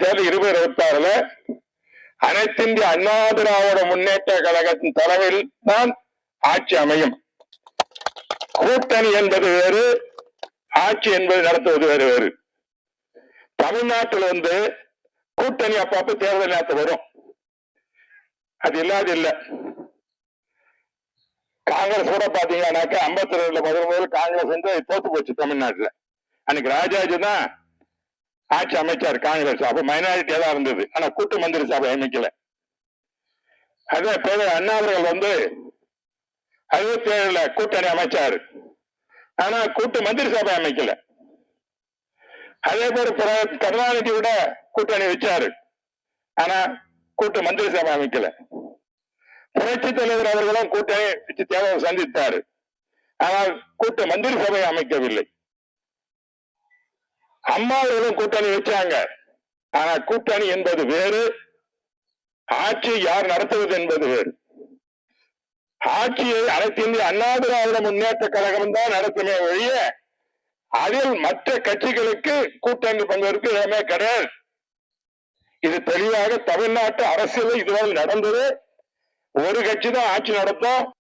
தேர்தல் 2026ல அனைத்து இந்திய அண்ணா திராவிட முன்னேற்ற கழகத்தின் தலைமையில் தான் ஆட்சி அமையும். கூட்டணி என்பது வேறு, ஆட்சி என்பது நடத்துவது வேறு வேறு. தமிழ்நாட்டில் கூட்டணி அப்பப்ப தேர்தல் நேரத்தில் வரும், அது இல்லாது இல்ல. காங்கிரஸ் கூட பாத்தீங்கன்னாக்க 52 முதல் காங்கிரஸ் தோத்து போச்சு தமிழ்நாட்டுல. அன்னைக்கு ராஜாஜி தான் ஆட்சி அமைச்சார் காங்கிரஸ், அப்ப மைனாரிட்டியா தான் இருந்தது. ஆனா கூட்டு மந்திரி சபை அமைக்கல. அதே போல அண்ணா அவர்கள் 67ல கூட்டணி அமைச்சாரு, ஆனா கூட்டு மந்திரி சபை அமைக்கல. அதே போல கருணாநிதி விட கூட்டணி வச்சாரு, ஆனா கூட்டு மந்திரி சபை அமைக்கல. புரட்சி தலைவர் அவர்களும் கூட்டணி வச்சு தேர்தலை சந்தித்தாரு, ஆனால் கூட்டு மந்திரி சபை அமைக்கவில்லை. அம்மா அவர்களும் கூட்டணி வச்சாங்க, ஆனா கூட்டணி என்பது வேறு, ஆட்சி யார் நடத்துவது என்பது வேறு. ஆட்சியை அனைத்து இந்திய அண்ணா திராவிட முன்னேற்ற கழகம் தான் நடத்துமே ஒழிய அதில் மற்ற கட்சிகளுக்கு கூட்டணி பங்கேற்கு இடமே கிடையாது. இது தெளிவாக தமிழ்நாட்டு அரசியல் இதுவரை நடந்தது. ஒரு கட்சி தான் ஆட்சி நடத்தும்,